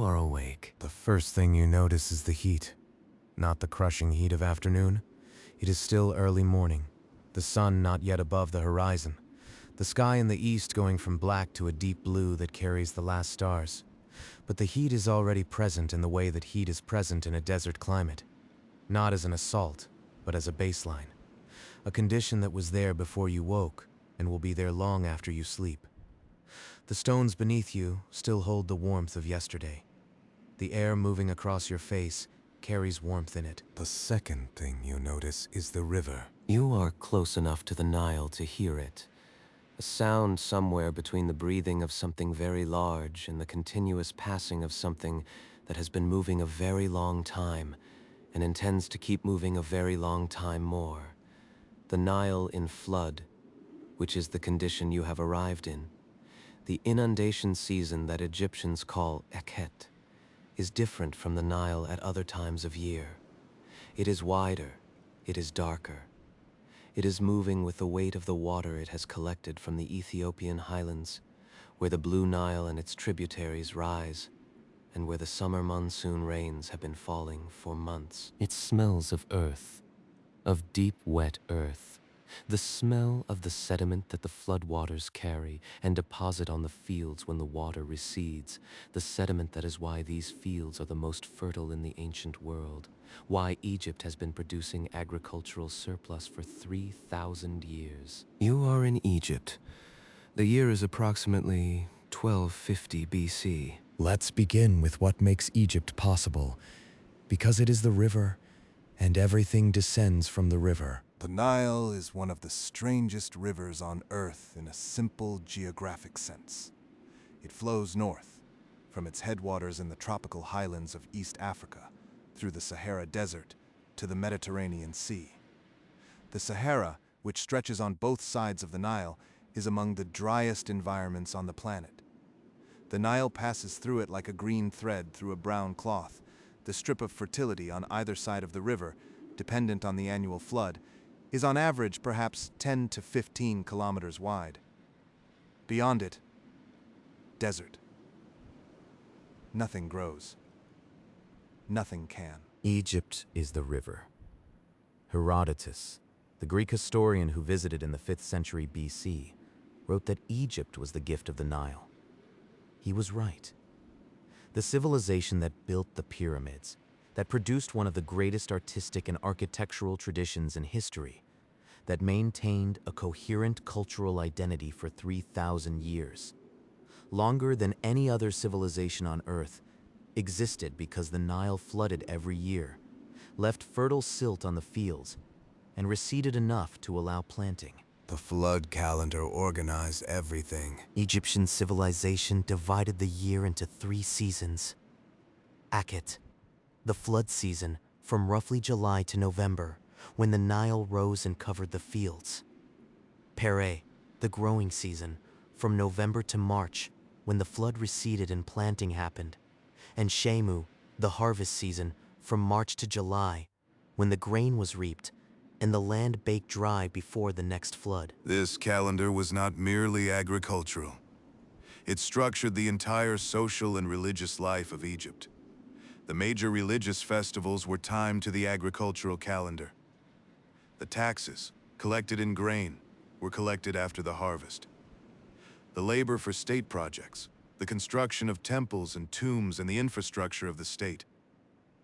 You are awake. The first thing you notice is the heat. Not the crushing heat of afternoon. It is still early morning. The sun not yet above the horizon. The sky in the east going from black to a deep blue that carries the last stars. But the heat is already present in the way that heat is present in a desert climate. Not as an assault, but as a baseline. A condition that was there before you woke and will be there long after you sleep. The stones beneath you still hold the warmth of yesterday. The air moving across your face carries warmth in it. The second thing you notice is the river. You are close enough to the Nile to hear it. A sound somewhere between the breathing of something very large and the continuous passing of something that has been moving a very long time and intends to keep moving a very long time more. The Nile in flood, which is the condition you have arrived in. The inundation season that Egyptians call Eket is different from the Nile at other times of year. It is wider, it is darker. It is moving with the weight of the water it has collected from the Ethiopian highlands, where the Blue Nile and its tributaries rise, and where the summer monsoon rains have been falling for months. It smells of earth, of deep, wet earth. The smell of the sediment that the floodwaters carry and deposit on the fields when the water recedes, the sediment that is why these fields are the most fertile in the ancient world, why Egypt has been producing agricultural surplus for 3,000 years. You are in Egypt. The year is approximately 1250 BC. Let's begin with what makes Egypt possible, because it is the river, and everything descends from the river. The Nile is one of the strangest rivers on Earth in a simple geographic sense. It flows north, from its headwaters in the tropical highlands of East Africa, through the Sahara Desert, to the Mediterranean Sea. The Sahara, which stretches on both sides of the Nile, is among the driest environments on the planet. The Nile passes through it like a green thread through a brown cloth. The strip of fertility on either side of the river, dependent on the annual flood, is on average perhaps 10 to 15 kilometers wide. Beyond it, desert. Nothing grows. Nothing can. Egypt is the river. Herodotus, the Greek historian who visited in the 5th century BC, wrote that Egypt was the gift of the Nile. He was right. The civilization that built the pyramids, that produced one of the greatest artistic and architectural traditions in history, that maintained a coherent cultural identity for 3,000 years, longer than any other civilization on Earth, existed because the Nile flooded every year, left fertile silt on the fields, and receded enough to allow planting. The flood calendar organized everything. Egyptian civilization divided the year into 3 seasons. Eket, the flood season, from roughly July to November, when the Nile rose and covered the fields. Pere, the growing season, from November to March, when the flood receded and planting happened. And Shemu, the harvest season, from March to July, when the grain was reaped and the land baked dry before the next flood. This calendar was not merely agricultural. It structured the entire social and religious life of Egypt. The major religious festivals were timed to the agricultural calendar. The taxes, collected in grain, were collected after the harvest. The labor for state projects, the construction of temples and tombs and the infrastructure of the state,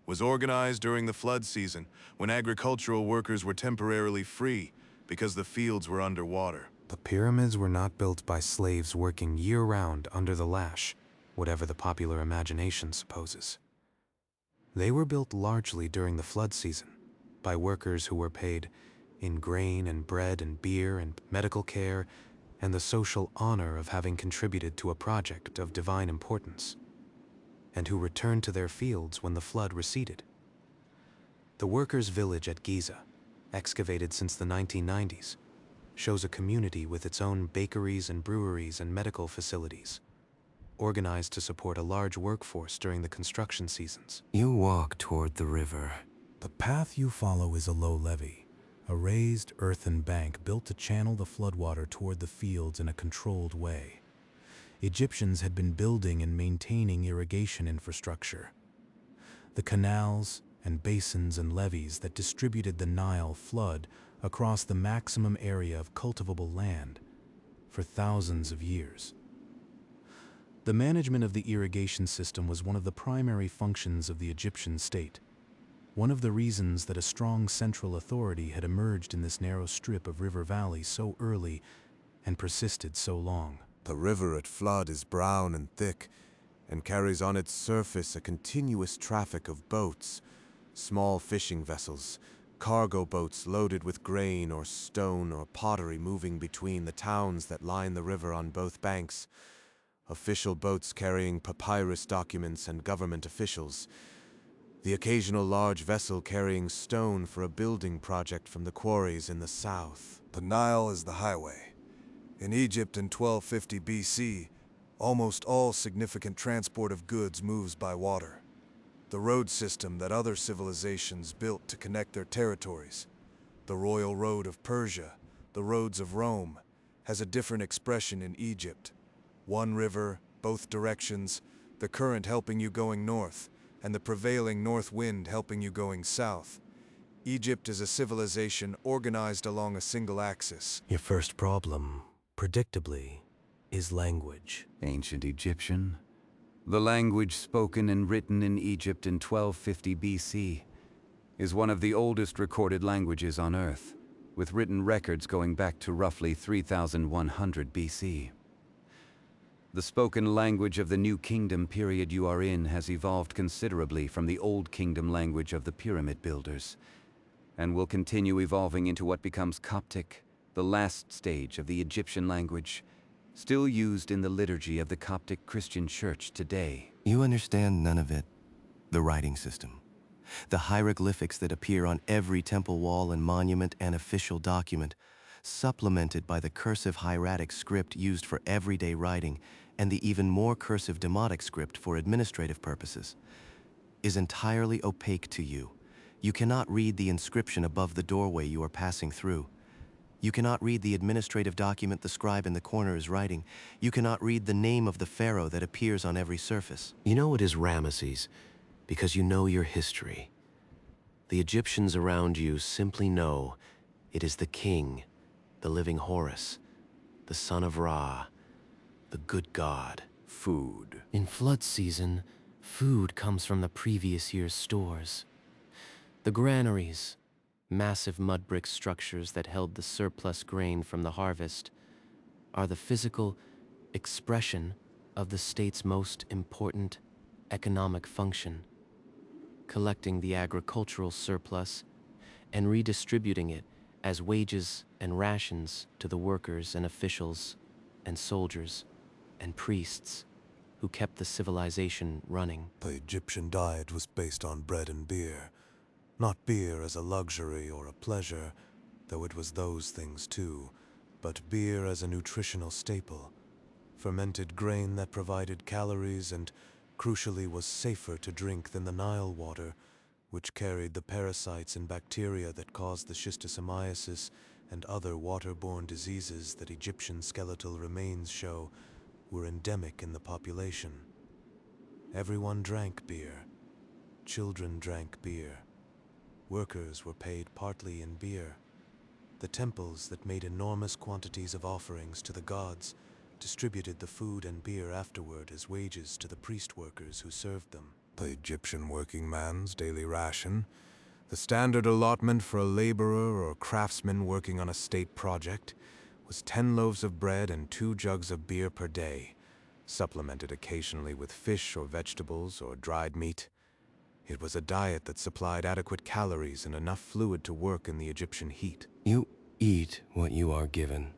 was organized during the flood season when agricultural workers were temporarily free because the fields were underwater. The pyramids were not built by slaves working year-round under the lash, whatever the popular imagination supposes. They were built largely during the flood season by workers who were paid in grain and bread and beer and medical care and the social honor of having contributed to a project of divine importance, and who returned to their fields when the flood receded. The workers' village at Giza, excavated since the 1990s, shows a community with its own bakeries and breweries and medical facilities, organized to support a large workforce during the construction seasons. You walk toward the river. The path you follow is a low levee, a raised earthen bank built to channel the floodwater toward the fields in a controlled way. Egyptians had been building and maintaining irrigation infrastructure. The canals and basins and levees that distributed the Nile flood across the maximum area of cultivable land for thousands of years. The management of the irrigation system was one of the primary functions of the Egyptian state, one of the reasons that a strong central authority had emerged in this narrow strip of river valley so early and persisted so long. The river at flood is brown and thick, and carries on its surface a continuous traffic of boats, small fishing vessels, cargo boats loaded with grain or stone or pottery moving between the towns that line the river on both banks, official boats carrying papyrus documents and government officials, the occasional large vessel carrying stone for a building project from the quarries in the south. The Nile is the highway. In Egypt in 1250 BC, almost all significant transport of goods moves by water. The road system that other civilizations built to connect their territories, the royal road of Persia, the roads of Rome, has a different expression in Egypt. One river, both directions, the current helping you going north, and the prevailing north wind helping you going south. Egypt is a civilization organized along a single axis. Your first problem, predictably, is language. Ancient Egyptian. The language spoken and written in Egypt in 1250 BC is one of the oldest recorded languages on Earth, with written records going back to roughly 3100 BC. The spoken language of the New Kingdom period you are in has evolved considerably from the Old Kingdom language of the pyramid builders, and will continue evolving into what becomes Coptic, the last stage of the Egyptian language, still used in the liturgy of the Coptic Christian Church today. You understand none of it. The writing system. The hieroglyphics that appear on every temple wall and monument and official document, supplemented by the cursive hieratic script used for everyday writing and the even more cursive demotic script for administrative purposes, is entirely opaque to you. You cannot read the inscription above the doorway you are passing through. You cannot read the administrative document the scribe in the corner is writing. You cannot read the name of the pharaoh that appears on every surface. You know it is Ramesses because you know your history. The Egyptians around you simply know it is the king, the living Horus, the son of Ra, the good god. Food. In flood season, food comes from the previous year's stores. The granaries, massive mud brick structures that held the surplus grain from the harvest, are the physical expression of the state's most important economic function, collecting the agricultural surplus and redistributing it as wages and rations to the workers and officials and soldiers and priests who kept the civilization running. The Egyptian diet was based on bread and beer. Not beer as a luxury or a pleasure, though it was those things too, but beer as a nutritional staple. Fermented grain that provided calories and, crucially, was safer to drink than the Nile water, which carried the parasites and bacteria that caused the schistosomiasis and other waterborne diseases that Egyptian skeletal remains show were endemic in the population. Everyone drank beer. Children drank beer. Workers were paid partly in beer. The temples that made enormous quantities of offerings to the gods distributed the food and beer afterward as wages to the priest workers who served them. The Egyptian working man's daily ration, the standard allotment for a laborer or craftsman working on a state project, was 10 loaves of bread and 2 jugs of beer per day, supplemented occasionally with fish or vegetables or dried meat. It was a diet that supplied adequate calories and enough fluid to work in the Egyptian heat. You eat what you are given.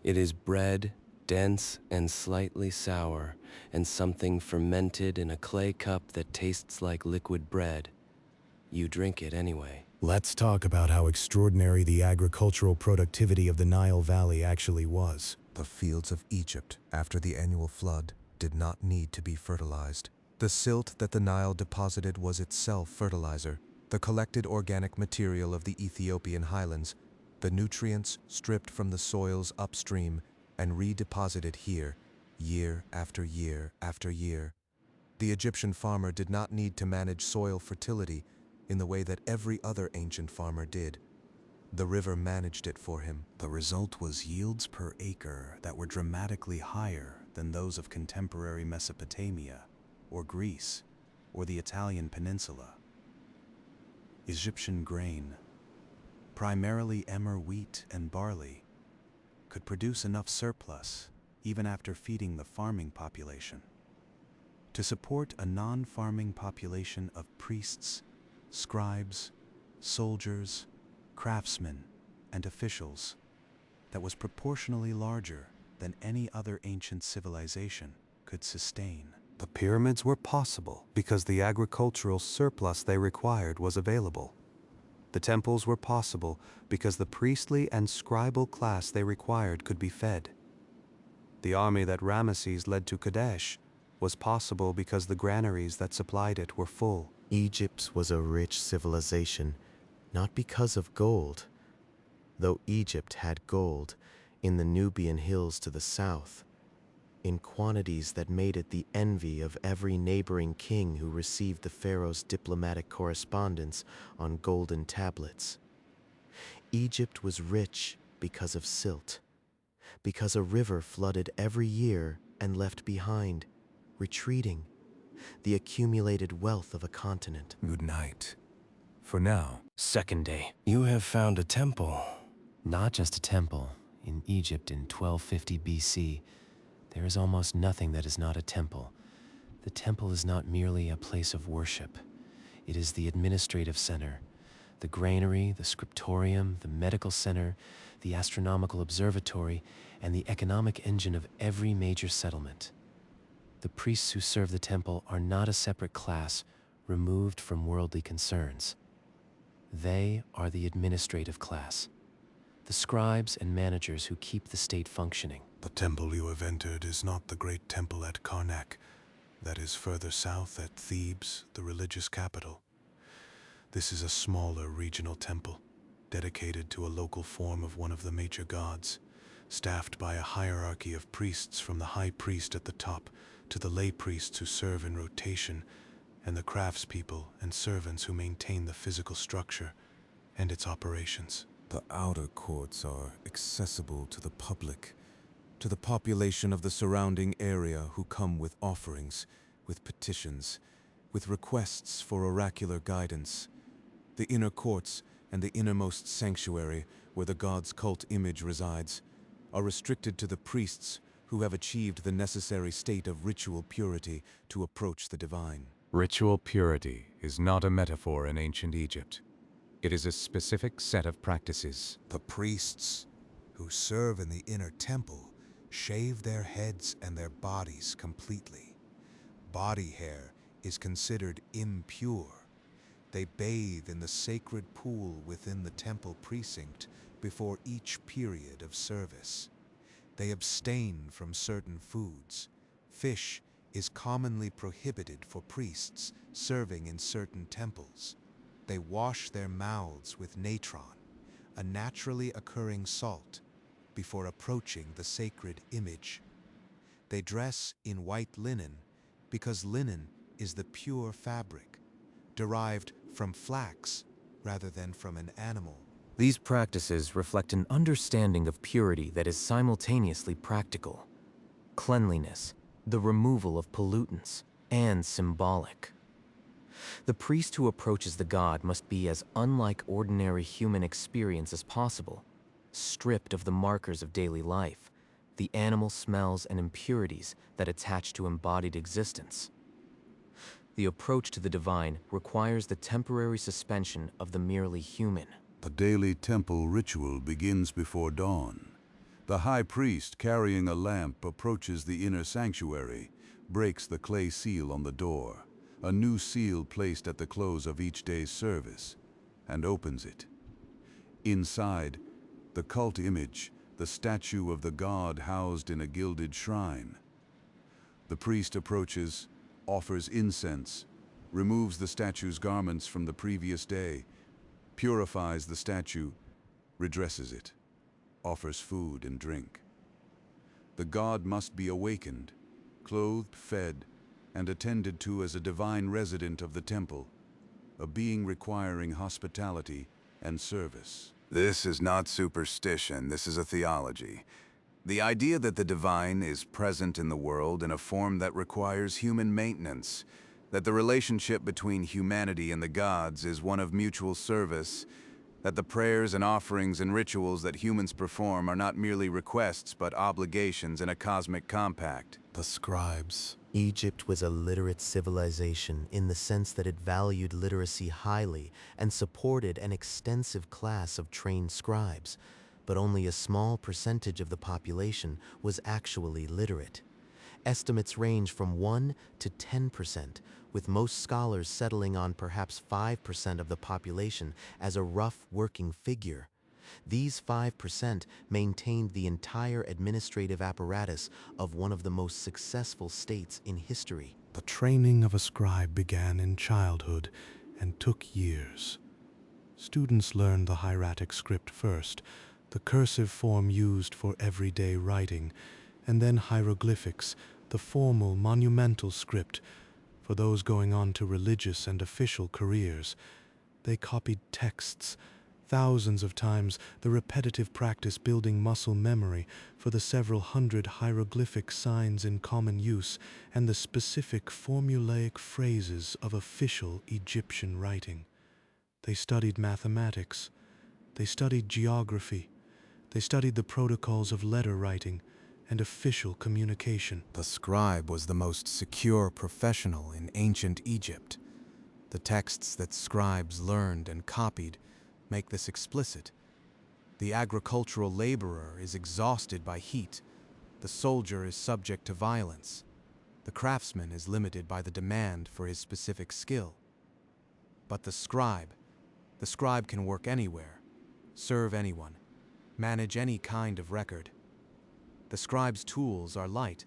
It is bread, dense and slightly sour, and something fermented in a clay cup that tastes like liquid bread. You drink it anyway. Let's talk about how extraordinary the agricultural productivity of the Nile Valley actually was. The fields of Egypt, after the annual flood, did not need to be fertilized. The silt that the Nile deposited was itself fertilizer, the collected organic material of the Ethiopian highlands, the nutrients stripped from the soils upstream and redeposited here, year after year after year. The Egyptian farmer did not need to manage soil fertility in the way that every other ancient farmer did. The river managed it for him. The result was yields per acre that were dramatically higher than those of contemporary Mesopotamia, or Greece, or the Italian peninsula. Egyptian grain, primarily emmer wheat and barley, could produce enough surplus even after feeding the farming population. To support a non-farming population of priests, scribes, soldiers, craftsmen, and officials that was proportionally larger than any other ancient civilization could sustain. The pyramids were possible because the agricultural surplus they required was available. The temples were possible because the priestly and scribal class they required could be fed. The army that Ramesses led to Kadesh was possible because the granaries that supplied it were full. Egypt was a rich civilization, not because of gold, though Egypt had gold in the Nubian hills to the south, in quantities that made it the envy of every neighboring king who received the pharaoh's diplomatic correspondence on golden tablets. Egypt was rich because of silt, because a river flooded every year and left behind, retreating, the accumulated wealth of a continent. Good night. For now. Second day. You have found a temple. Not just a temple. In Egypt in 1250 BC, there is almost nothing that is not a temple. The temple is not merely a place of worship. It is the administrative center, the granary, the scriptorium, the medical center, the astronomical observatory, and the economic engine of every major settlement. The priests who serve the temple are not a separate class removed from worldly concerns. They are the administrative class, the scribes and managers who keep the state functioning. The temple you have entered is not the great temple at Karnak, that is further south at Thebes, the religious capital. This is a smaller regional temple, dedicated to a local form of one of the major gods, staffed by a hierarchy of priests from the high priest at the top to the lay priests who serve in rotation, and the craftspeople and servants who maintain the physical structure and its operations. The outer courts are accessible to the public, to the population of the surrounding area who come with offerings, with petitions, with requests for oracular guidance. The inner courts and the innermost sanctuary, where the god's cult image resides, are restricted to the priests who have achieved the necessary state of ritual purity to approach the divine. Ritual purity is not a metaphor in ancient Egypt. It is a specific set of practices. The priests who serve in the inner temple shave their heads and their bodies completely. Body hair is considered impure. They bathe in the sacred pool within the temple precinct before each period of service. They abstain from certain foods. Fish is commonly prohibited for priests serving in certain temples. They wash their mouths with natron, a naturally occurring salt, before approaching the sacred image. They dress in white linen because linen is the pure fabric, derived from flax rather than from an animal. These practices reflect an understanding of purity that is simultaneously practical. Cleanliness, the removal of pollutants, and symbolic. The priest who approaches the god must be as unlike ordinary human experience as possible, stripped of the markers of daily life, the animal smells and impurities that attach to embodied existence. The approach to the divine requires the temporary suspension of the merely human. The daily temple ritual begins before dawn. The high priest, carrying a lamp, approaches the inner sanctuary, breaks the clay seal on the door, a new seal placed at the close of each day's service, and opens it. Inside, the cult image, the statue of the god housed in a gilded shrine. The priest approaches, offers incense, removes the statue's garments from the previous day, purifies the statue, redresses it, offers food and drink. The god must be awakened, clothed, fed, and attended to as a divine resident of the temple, a being requiring hospitality and service. This is not superstition, this is a theology. The idea that the divine is present in the world in a form that requires human maintenance, that the relationship between humanity and the gods is one of mutual service, that the prayers and offerings and rituals that humans perform are not merely requests but obligations in a cosmic compact. The scribes. Egypt was a literate civilization in the sense that it valued literacy highly and supported an extensive class of trained scribes, but only a small percentage of the population was actually literate. Estimates range from 1 to 10%, with most scholars settling on perhaps 5% of the population as a rough working figure. These 5% maintained the entire administrative apparatus of one of the most successful states in history. The training of a scribe began in childhood and took years. Students learned the hieratic script first, the cursive form used for everyday writing, and then hieroglyphics, the formal, monumental script for those going on to religious and official careers. They copied texts thousands of times, the repetitive practice building muscle memory for the several hundred hieroglyphic signs in common use and the specific formulaic phrases of official Egyptian writing. They studied mathematics. They studied geography. They studied the protocols of letter writing and official communication. The scribe was the most secure professional in ancient Egypt. The texts that scribes learned and copied make this explicit. The agricultural laborer is exhausted by heat. The soldier is subject to violence. The craftsman is limited by the demand for his specific skill. But the scribe can work anywhere, serve anyone, manage any kind of record. The scribe's tools are light: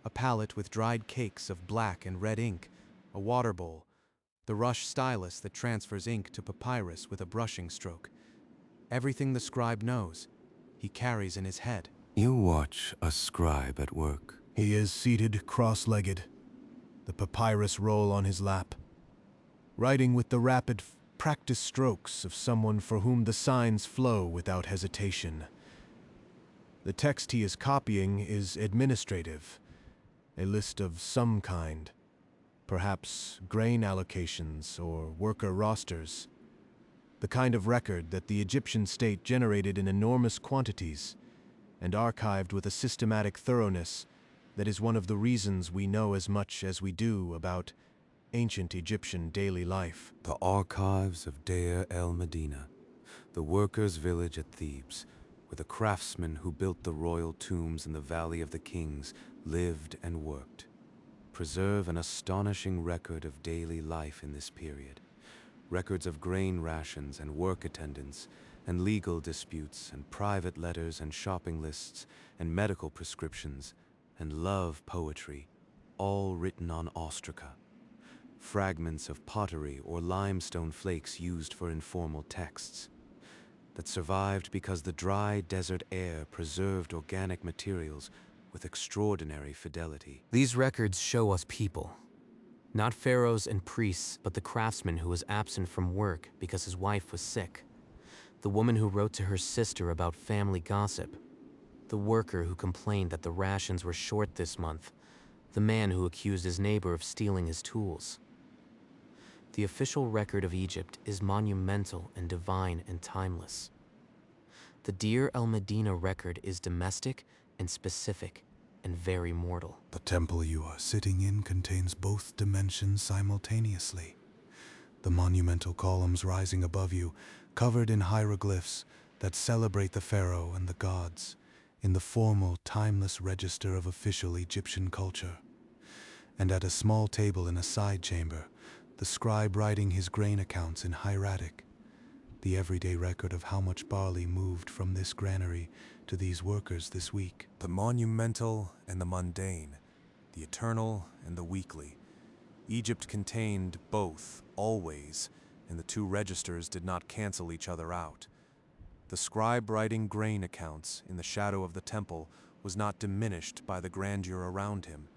a palette with dried cakes of black and red ink, a water bowl, the rush stylus that transfers ink to papyrus with a brushing stroke. Everything the scribe knows, he carries in his head. You watch a scribe at work. He is seated cross-legged, the papyrus roll on his lap, writing with the rapid, practiced strokes of someone for whom the signs flow without hesitation. The text he is copying is administrative, a list of some kind, perhaps grain allocations or worker rosters, the kind of record that the Egyptian state generated in enormous quantities and archived with a systematic thoroughness that is one of the reasons we know as much as we do about ancient Egyptian daily life. The archives of Deir el-Medina, the workers' village at Thebes, where the craftsmen who built the royal tombs in the Valley of the Kings lived and worked, preserve an astonishing record of daily life in this period. Records of grain rations and work attendance, and legal disputes, and private letters and shopping lists, and medical prescriptions, and love poetry, all written on ostraca. Fragments of pottery or limestone flakes used for informal texts, that survived because the dry desert air preserved organic materials with extraordinary fidelity. These records show us people. Not pharaohs and priests, but the craftsman who was absent from work because his wife was sick. The woman who wrote to her sister about family gossip. The worker who complained that the rations were short this month. The man who accused his neighbor of stealing his tools. The official record of Egypt is monumental and divine and timeless. The Deir el-Medina record is domestic and specific and very mortal. The temple you are sitting in contains both dimensions simultaneously. The monumental columns rising above you, covered in hieroglyphs that celebrate the pharaoh and the gods, in the formal, timeless register of official Egyptian culture. And at a small table in a side chamber, the scribe writing his grain accounts in hieratic, the everyday record of how much barley moved from this granary to these workers this week. The monumental and the mundane, the eternal and the weekly. Egypt contained both, always, and the two registers did not cancel each other out. The scribe writing grain accounts in the shadow of the temple was not diminished by the grandeur around him.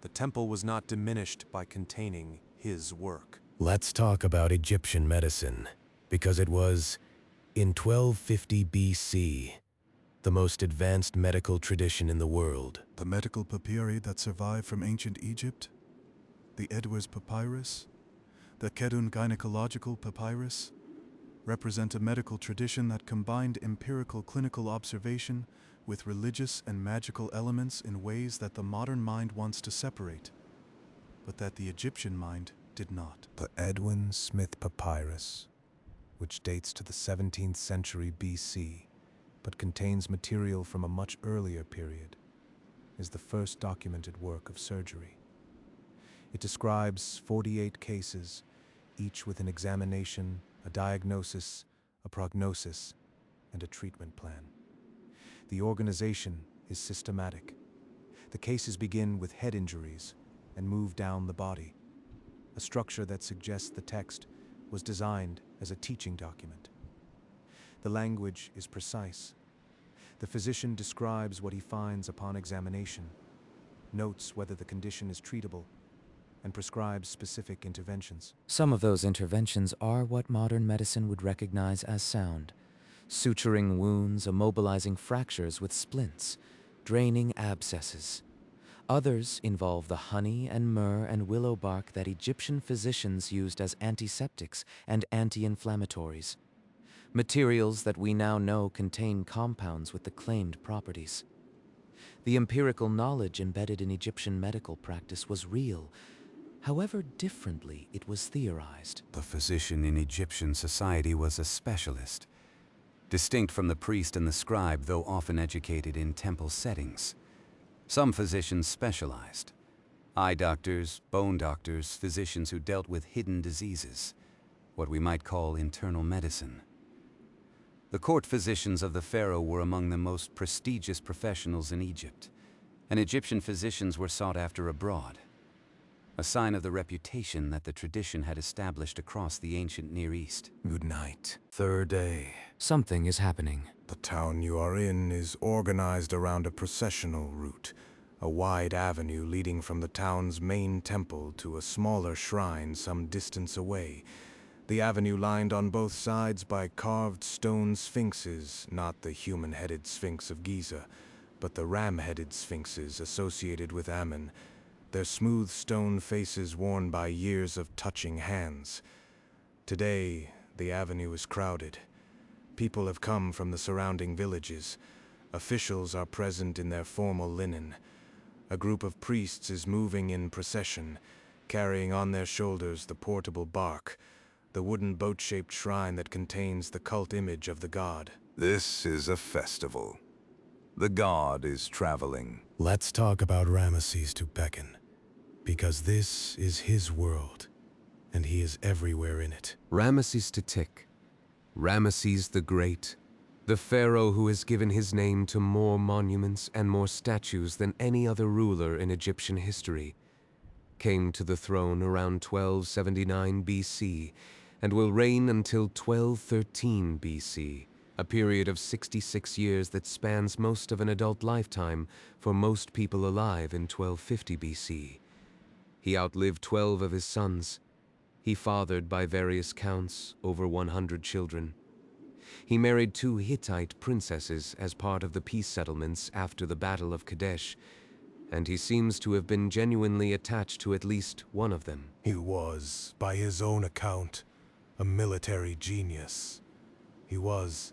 The temple was not diminished by containing his work. Let's talk about Egyptian medicine, because it was, in 1250 BC, the most advanced medical tradition in the world. The medical papyri that survived from ancient Egypt, the Edwards Papyrus, the Kedun Gynecological Papyrus, represent a medical tradition that combined empirical clinical observation with religious and magical elements in ways that the modern mind wants to separate, but that the Egyptian mind did not. The Edwin Smith Papyrus, which dates to the 17th century BC, but contains material from a much earlier period, is the first documented work of surgery. It describes 48 cases, each with an examination, a diagnosis, a prognosis, and a treatment plan. The organization is systematic. The cases begin with head injuries and move down the body, a structure that suggests the text was designed as a teaching document. The language is precise. The physician describes what he finds upon examination, notes whether the condition is treatable, and prescribes specific interventions. Some of those interventions are what modern medicine would recognize as sound. Suturing wounds, immobilizing fractures with splints, draining abscesses. Others involve the honey and myrrh and willow bark that Egyptian physicians used as antiseptics and anti-inflammatories. Materials that we now know contain compounds with the claimed properties. The empirical knowledge embedded in Egyptian medical practice was real. However differently it was theorized. The physician in Egyptian society was a specialist, distinct from the priest and the scribe, though often educated in temple settings. Some physicians specialized: eye doctors, bone doctors, physicians who dealt with hidden diseases, what we might call internal medicine. The court physicians of the pharaoh were among the most prestigious professionals in Egypt, and Egyptian physicians were sought after abroad, a sign of the reputation that the tradition had established across the ancient Near East. Good night. Third day. Something is happening. The town you are in is organized around a processional route, a wide avenue leading from the town's main temple to a smaller shrine some distance away. The avenue lined on both sides by carved stone sphinxes, not the human-headed Sphinx of Giza, but the ram-headed sphinxes associated with Ammon, their smooth stone faces worn by years of touching hands. Today, the avenue is crowded. People have come from the surrounding villages. Officials are present in their formal linen. A group of priests is moving in procession, carrying on their shoulders the portable bark, the wooden boat-shaped shrine that contains the cult image of the god. This is a festival. The god is traveling. Let's talk about Ramesses II, because this is his world, and he is everywhere in it. Ramesses II, Ramesses the Great, the pharaoh who has given his name to more monuments and more statues than any other ruler in Egyptian history, came to the throne around 1279 BC and will reign until 1213 BC, a period of 66 years that spans most of an adult lifetime for most people alive in 1250 BC. He outlived 12 of his sons. He fathered, by various counts, over 100 children. He married 2 Hittite princesses as part of the peace settlements after the Battle of Kadesh, and he seems to have been genuinely attached to at least one of them. He was, by his own account, a military genius. He was,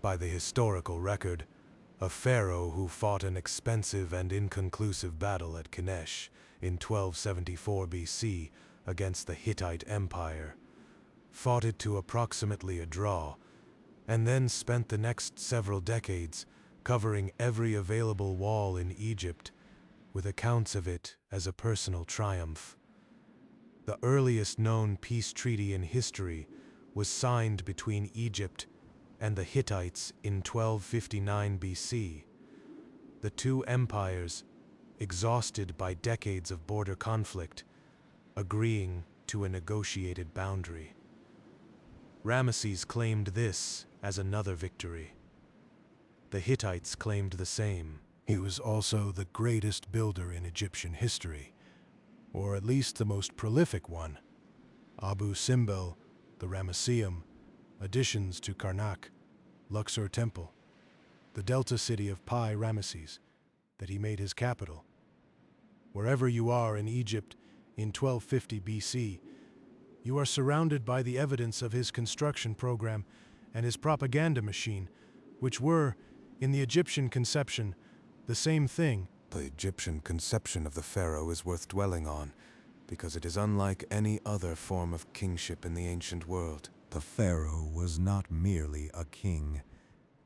by the historical record, a pharaoh who fought an expensive and inconclusive battle at Kadesh in 1274 BC against the Hittite Empire, fought it to approximately a draw, and then spent the next several decades covering every available wall in Egypt with accounts of it as a personal triumph. The earliest known peace treaty in history was signed between Egypt and the Hittites in 1259 BC. The two empires, exhausted by decades of border conflict, agreeing to a negotiated boundary. Ramesses claimed this as another victory. The Hittites claimed the same. He was also the greatest builder in Egyptian history, or at least the most prolific one. Abu Simbel, the Ramesseum, additions to Karnak, Luxor Temple, the delta city of Pi Ramesses, that he made his capital. Wherever you are in Egypt in 1250 BC, you are surrounded by the evidence of his construction program and his propaganda machine, which were, in the Egyptian conception, the same thing. The Egyptian conception of the pharaoh is worth dwelling on, because it is unlike any other form of kingship in the ancient world. The pharaoh was not merely a king.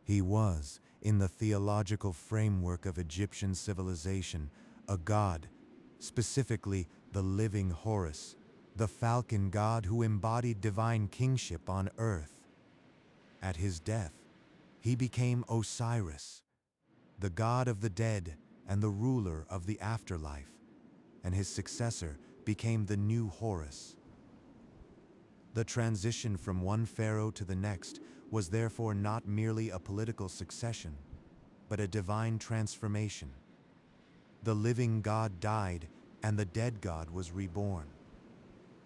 He was, in the theological framework of Egyptian civilization, a god, specifically the living Horus, the falcon god who embodied divine kingship on earth. At his death, he became Osiris, the god of the dead and the ruler of the afterlife, and his successor became the new Horus. The transition from one pharaoh to the next was therefore not merely a political succession, but a divine transformation. The living god died, and the dead god was reborn,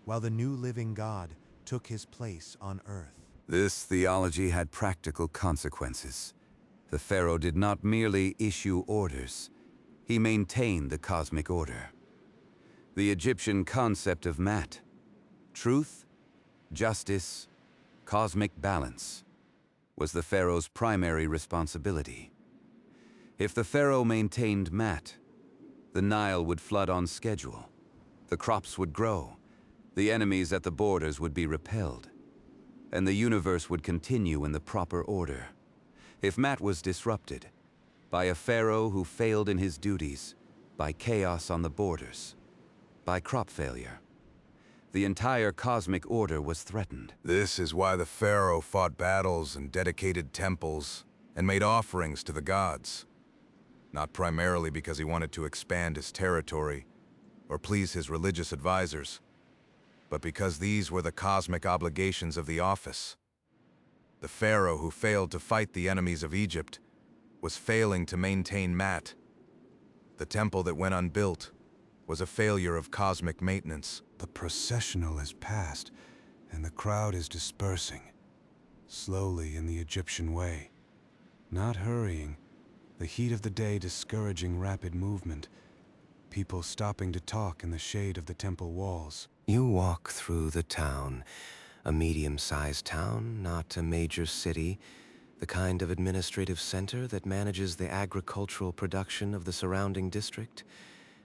while the new living god took his place on earth. This theology had practical consequences. The pharaoh did not merely issue orders, he maintained the cosmic order. The Egyptian concept of Mat, truth, justice, cosmic balance, was the pharaoh's primary responsibility. If the pharaoh maintained Mat, the Nile would flood on schedule, the crops would grow, the enemies at the borders would be repelled, and the universe would continue in the proper order. If Mat was disrupted, by a pharaoh who failed in his duties, by chaos on the borders, by crop failure, the entire cosmic order was threatened. This is why the pharaoh fought battles and dedicated temples and made offerings to the gods. Not primarily because he wanted to expand his territory or please his religious advisors, but because these were the cosmic obligations of the office. The pharaoh who failed to fight the enemies of Egypt was failing to maintain Mat. The temple that went unbuilt was a failure of cosmic maintenance. The processional is past, and the crowd is dispersing, slowly in the Egyptian way. Not hurrying, the heat of the day discouraging rapid movement, people stopping to talk in the shade of the temple walls. You walk through the town, a medium-sized town, not a major city, the kind of administrative center that manages the agricultural production of the surrounding district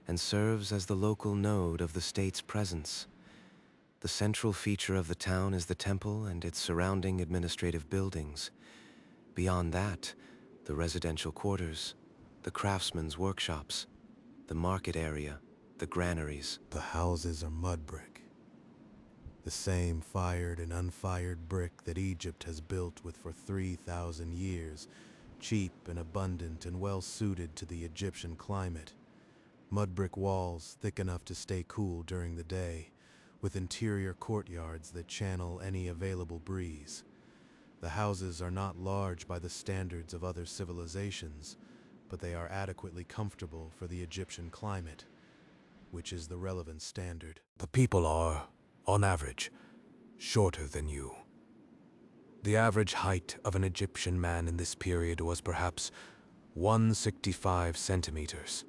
and serves as the local node of the state's presence. The central feature of the town is the temple and its surrounding administrative buildings. Beyond that, the residential quarters, the craftsmen's workshops, the market area, the granaries. The houses are mud brick. The same fired and unfired brick that Egypt has built with for 3,000 years, cheap and abundant and well suited to the Egyptian climate. Mud brick walls thick enough to stay cool during the day, with interior courtyards that channel any available breeze. The houses are not large by the standards of other civilizations, but they are adequately comfortable for the Egyptian climate, which is the relevant standard. The people are, on average, shorter than you. The average height of an Egyptian man in this period was perhaps 165 centimeters.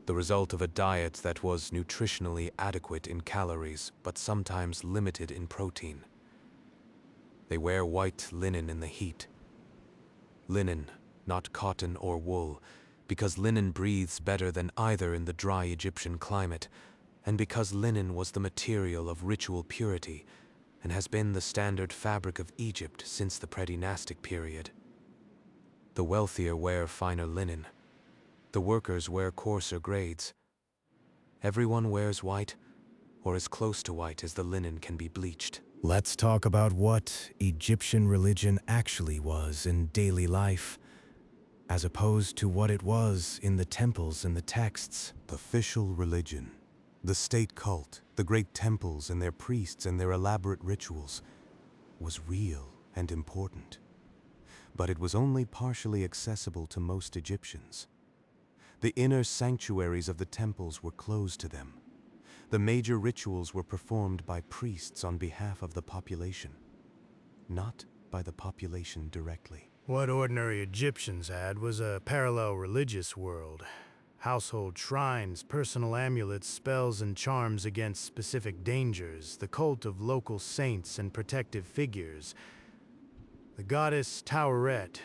The result of a diet that was nutritionally adequate in calories, but sometimes limited in protein. They wear white linen in the heat. Linen, not cotton or wool, because linen breathes better than either in the dry Egyptian climate, and because linen was the material of ritual purity and has been the standard fabric of Egypt since the predynastic period. The wealthier wear finer linen. The workers wear coarser grades. Everyone wears white, or as close to white as the linen can be bleached. Let's talk about what Egyptian religion actually was in daily life, as opposed to what it was in the temples and the texts. The official religion, the state cult, the great temples and their priests and their elaborate rituals, was real and important. But it was only partially accessible to most Egyptians. The inner sanctuaries of the temples were closed to them. The major rituals were performed by priests on behalf of the population, not by the population directly. What ordinary Egyptians had was a parallel religious world. Household shrines, personal amulets, spells and charms against specific dangers, the cult of local saints and protective figures. The goddess Taweret,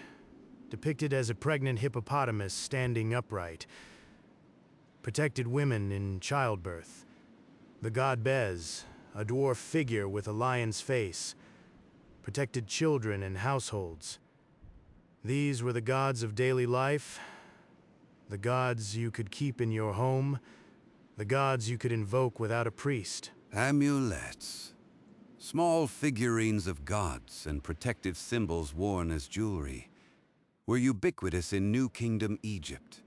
depicted as a pregnant hippopotamus standing upright, protected women in childbirth. The god Bez, a dwarf figure with a lion's face, protected children and households. These were the gods of daily life, the gods you could keep in your home, the gods you could invoke without a priest. Amulets. Small figurines of gods and protective symbols worn as jewelry were ubiquitous in New Kingdom Egypt.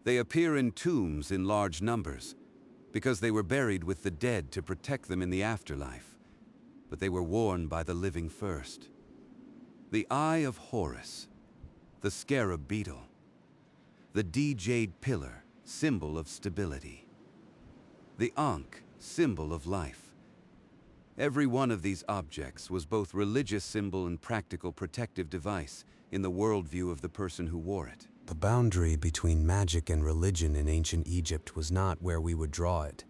They appear in tombs in large numbers because they were buried with the dead to protect them in the afterlife, but they were worn by the living first. The Eye of Horus, the scarab beetle, the D-jade pillar, symbol of stability, the Ankh, symbol of life. Every one of these objects was both religious symbol and practical protective device in the worldview of the person who wore it. The boundary between magic and religion in ancient Egypt was not where we would draw it.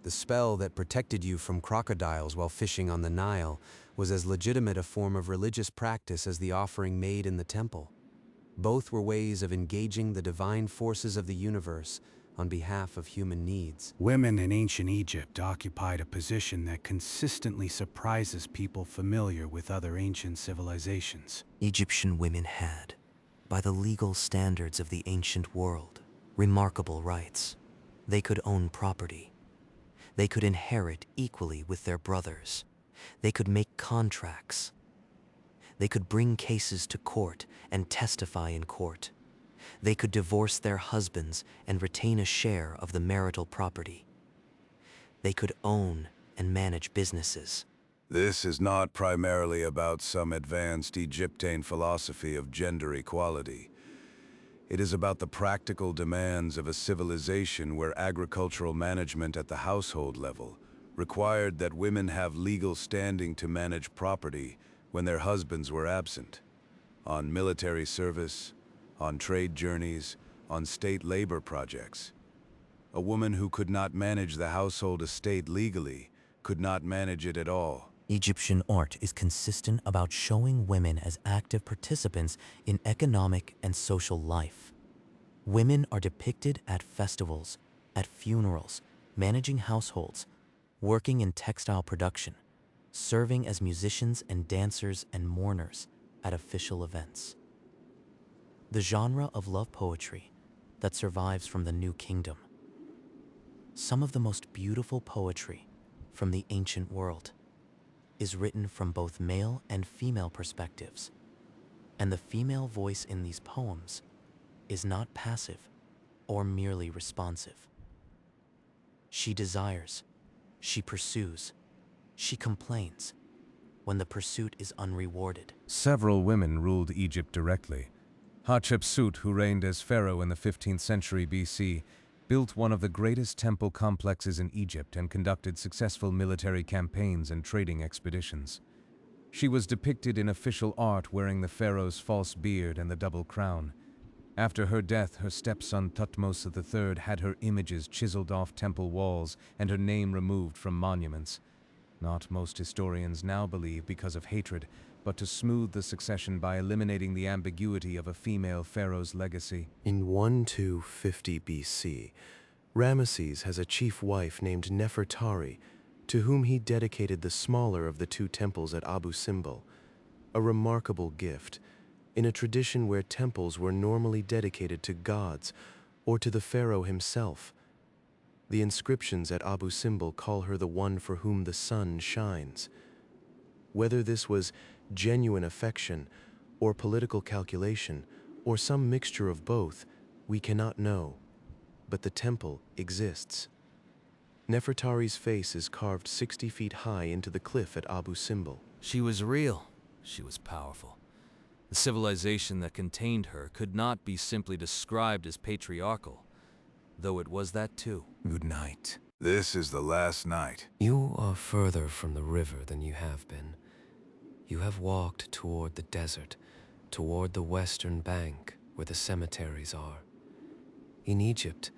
The spell that protected you from crocodiles while fishing on the Nile was as legitimate a form of religious practice as the offering made in the temple. Both were ways of engaging the divine forces of the universe on behalf of human needs. Women in ancient Egypt occupied a position that consistently surprises people familiar with other ancient civilizations. Egyptian women had, by the legal standards of the ancient world, remarkable rights. They could own property. They could inherit equally with their brothers. They could make contracts. They could bring cases to court and testify in court. They could divorce their husbands and retain a share of the marital property. They could own and manage businesses. This is not primarily about some advanced Egyptian philosophy of gender equality. It is about the practical demands of a civilization where agricultural management at the household level required that women have legal standing to manage property when their husbands were absent, on military service, on trade journeys, on state labor projects. A woman who could not manage the household estate legally could not manage it at all. Egyptian art is consistent about showing women as active participants in economic and social life. Women are depicted at festivals, at funerals, managing households, working in textile production, serving as musicians and dancers and mourners at official events. The genre of love poetry that survives from the New Kingdom. Some of the most beautiful poetry from the ancient world is written from both male and female perspectives, and the female voice in these poems is not passive or merely responsive. She desires, she pursues, she complains when the pursuit is unrewarded. Several women ruled Egypt directly. Hatshepsut, who reigned as pharaoh in the 15th century BC, built one of the greatest temple complexes in Egypt and conducted successful military campaigns and trading expeditions. She was depicted in official art wearing the pharaoh's false beard and the double crown. After her death, her stepson Thutmose III had her images chiseled off temple walls and her name removed from monuments. Not most historians now believe because of hatred, but to smooth the succession by eliminating the ambiguity of a female pharaoh's legacy. In 1250 BC, Ramesses has a chief wife named Nefertari, to whom he dedicated the smaller of the two temples at Abu Simbel, a remarkable gift, in a tradition where temples were normally dedicated to gods or to the pharaoh himself. The inscriptions at Abu Simbel call her the one for whom the sun shines. Whether this was genuine affection, or political calculation, or some mixture of both, we cannot know, but the temple exists. Nefertari's face is carved 60 feet high into the cliff at Abu Simbel. She was real. She was powerful. The civilization that contained her could not be simply described as patriarchal, though it was that too. Good night. This is the last night. You are further from the river than you have been. You have walked toward the desert, toward the western bank where the cemeteries are. In Egypt,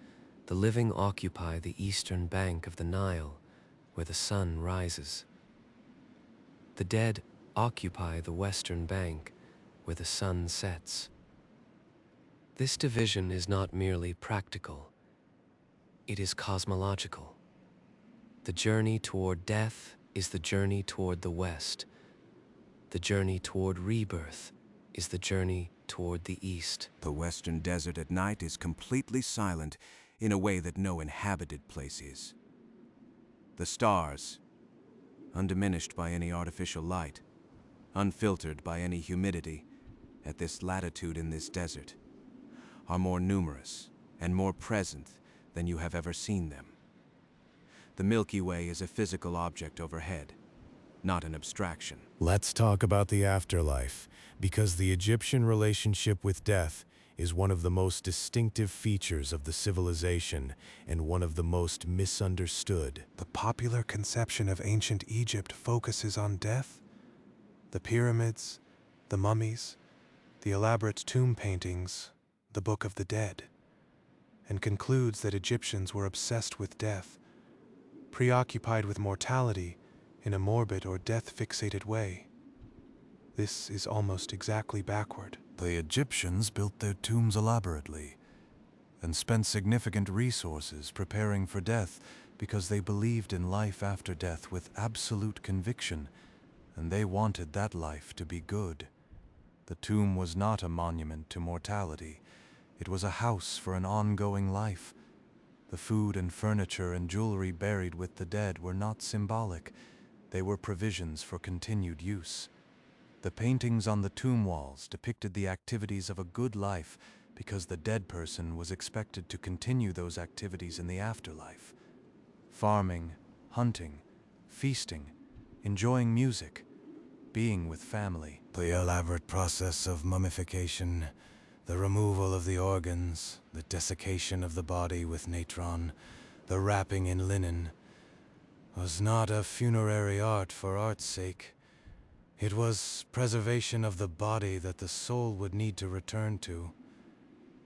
the living occupy the eastern bank of the Nile, where the sun rises. The dead occupy the western bank, where the sun sets. This division is not merely practical, it is cosmological. The journey toward death is the journey toward the west. The journey toward rebirth is the journey toward the east. The western desert at night is completely silent in a way that no inhabited place is. The stars, undiminished by any artificial light, unfiltered by any humidity, at this latitude in this desert, are more numerous and more present than you have ever seen them. The Milky Way is a physical object overhead, not an abstraction. Let's talk about the afterlife, because the Egyptian relationship with death is one of the most distinctive features of the civilization and one of the most misunderstood. The popular conception of ancient Egypt focuses on death. The pyramids, the mummies, the elaborate tomb paintings, the Book of the Dead, and concludes that Egyptians were obsessed with death, preoccupied with mortality in a morbid or death-fixated way. This is almost exactly backward. The Egyptians built their tombs elaborately and spent significant resources preparing for death because they believed in life after death with absolute conviction, and they wanted that life to be good. The tomb was not a monument to mortality. It was a house for an ongoing life. The food and furniture and jewelry buried with the dead were not symbolic. They were provisions for continued use. The paintings on the tomb walls depicted the activities of a good life because the dead person was expected to continue those activities in the afterlife. Farming, hunting, feasting, enjoying music, being with family. The elaborate process of mummification, the removal of the organs, the desiccation of the body with natron, the wrapping in linen, was not a funerary art for art's sake. It was preservation of the body that the soul would need to return to.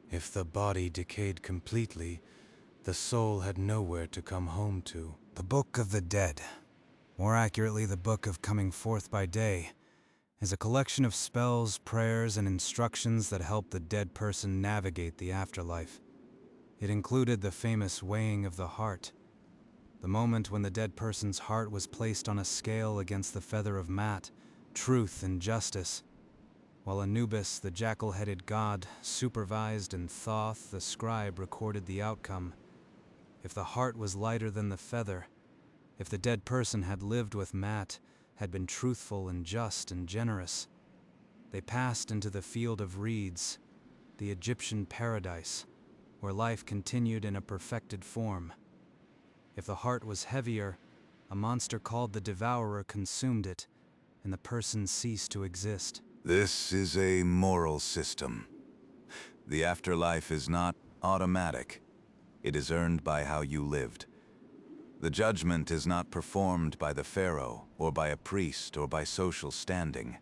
If the body decayed completely, the soul had nowhere to come home to. The Book of the Dead, more accurately the Book of Coming Forth by Day, is a collection of spells, prayers, and instructions that help the dead person navigate the afterlife. It included the famous weighing of the heart, the moment when the dead person's heart was placed on a scale against the feather of Mat, truth and justice, while Anubis, the jackal-headed god, supervised, and Thoth, the scribe, recorded the outcome. If the heart was lighter than the feather, if the dead person had lived with Mat, had been truthful and just and generous, they passed into the field of reeds, the Egyptian paradise, where life continued in a perfected form. If the heart was heavier, a monster called the Devourer consumed it, and the person ceased to exist. This is a moral system. The afterlife is not automatic. It is earned by how you lived. The judgment is not performed by the pharaoh, or by a priest, or by social standing.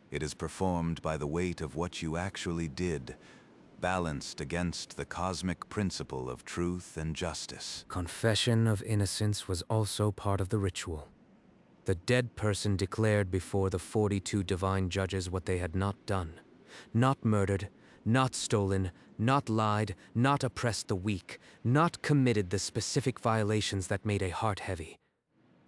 It is performed by the weight of what you actually did, balanced against the cosmic principle of truth and justice. Confession of innocence was also part of the ritual. The dead person declared before the 42 divine judges what they had not done. Not murdered, not stolen, not lied, not oppressed the weak, not committed the specific violations that made a heart heavy.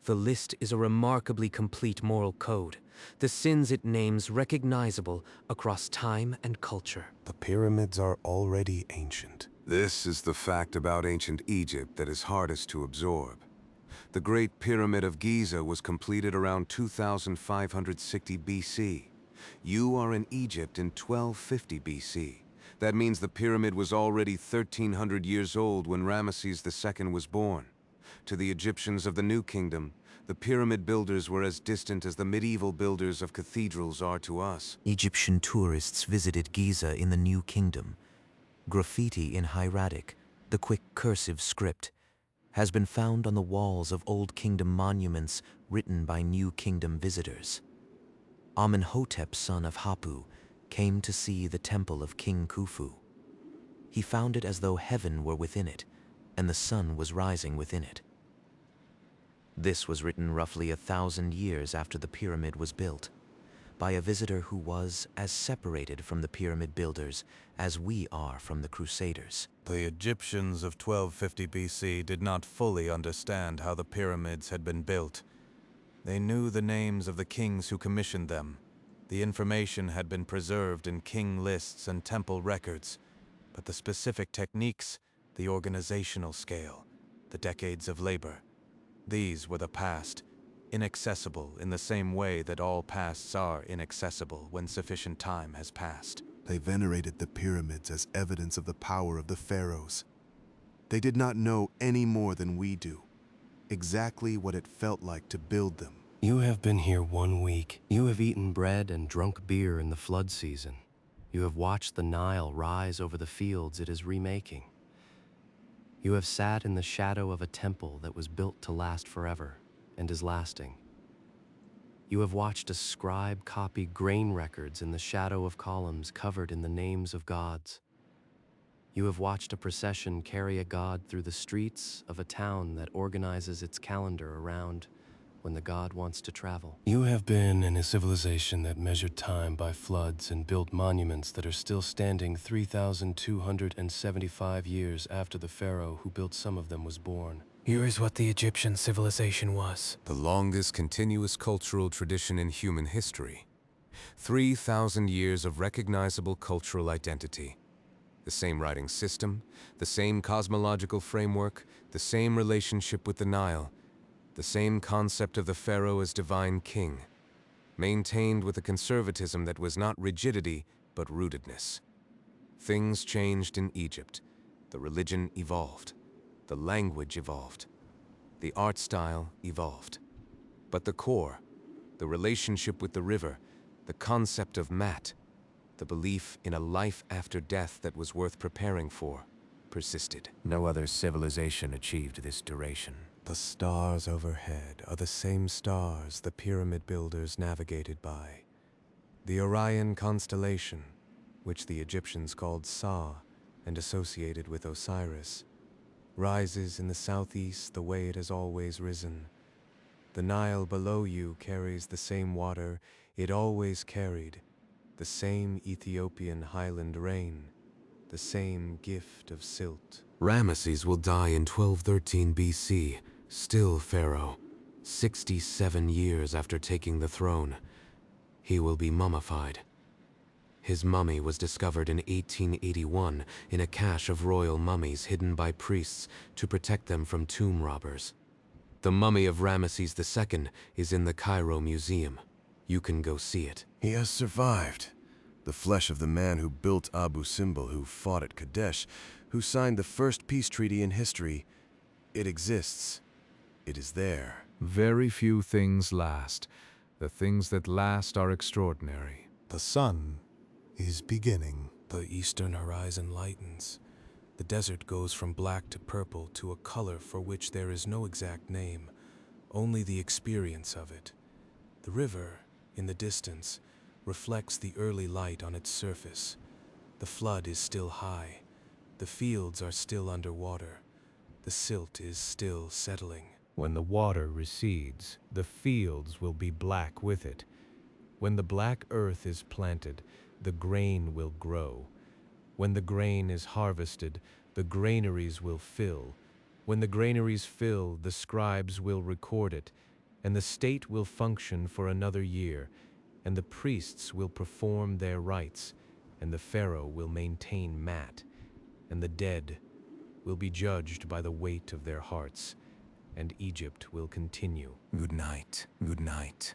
The list is a remarkably complete moral code, the sins it names recognizable across time and culture. The pyramids are already ancient. This is the fact about ancient Egypt that is hardest to absorb. The Great Pyramid of Giza was completed around 2560 BC. You are in Egypt in 1250 BC. That means the pyramid was already 1300 years old when Ramesses II was born. To the Egyptians of the New Kingdom, The pyramid builders were as distant as the medieval builders of cathedrals are to us. Egyptian tourists visited Giza in the New Kingdom. Graffiti in hieratic, the quick cursive script, has been found on the walls of Old Kingdom monuments written by New Kingdom visitors. Amenhotep, son of Hapu, came to see the temple of King Khufu. He found it as though heaven were within it, and the sun was rising within it. This was written roughly 1,000 years after the pyramid was built, by a visitor who was as separated from the pyramid builders as we are from the Crusaders. The Egyptians of 1250 BC did not fully understand how the pyramids had been built. They knew the names of the kings who commissioned them. The information had been preserved in king lists and temple records, but the specific techniques, the organizational scale, the decades of labor, these were the past, inaccessible in the same way that all pasts are inaccessible when sufficient time has passed. They venerated the pyramids as evidence of the power of the pharaohs. They did not know any more than we do, exactly what it felt like to build them. You have been here 1 week. You have eaten bread and drunk beer in the flood season. You have watched the Nile rise over the fields it is remaking. You have sat in the shadow of a temple that was built to last forever and is lasting. You have watched a scribe copy grain records in the shadow of columns covered in the names of gods. You have watched a procession carry a god through the streets of a town that organizes its calendar around when the god wants to travel. You have been in a civilization that measured time by floods and built monuments that are still standing 3,275 years after the pharaoh who built some of them was born. Here is what the Egyptian civilization was. The longest continuous cultural tradition in human history. 3,000 years of recognizable cultural identity. The same writing system, the same cosmological framework, the same relationship with the Nile, the same concept of the pharaoh as divine king, maintained with a conservatism that was not rigidity, but rootedness. Things changed in Egypt. The religion evolved. The language evolved. The art style evolved. But the core, the relationship with the river, the concept of Mat, the belief in a life after death that was worth preparing for, persisted. No other civilization achieved this duration. The stars overhead are the same stars the pyramid builders navigated by. The Orion constellation, which the Egyptians called Sa and associated with Osiris, rises in the southeast the way it has always risen. The Nile below you carries the same water it always carried, the same Ethiopian highland rain, the same gift of silt. Ramesses will die in 1213 BC, still pharaoh, 67 years after taking the throne. He will be mummified. His mummy was discovered in 1881 in a cache of royal mummies hidden by priests to protect them from tomb robbers. The mummy of Ramesses II is in the Cairo Museum. You can go see it. He has survived. The flesh of the man who built Abu Simbel, who fought at Kadesh, who signed the first peace treaty in history. It exists. It is there. Very few things last. The things that last are extraordinary. The sun is beginning. The eastern horizon lightens. The desert goes from black to purple to a color for which there is no exact name, only the experience of it. The river, in the distance, reflects the early light on its surface. The flood is still high. The fields are still underwater. The silt is still settling. When the water recedes, the fields will be black with it. When the black earth is planted, the grain will grow. When the grain is harvested, the granaries will fill. When the granaries fill, the scribes will record it, and the state will function for another year, and the priests will perform their rites, and the pharaoh will maintain Mat, and the dead will be judged by the weight of their hearts, and Egypt will continue. Good night. Good night.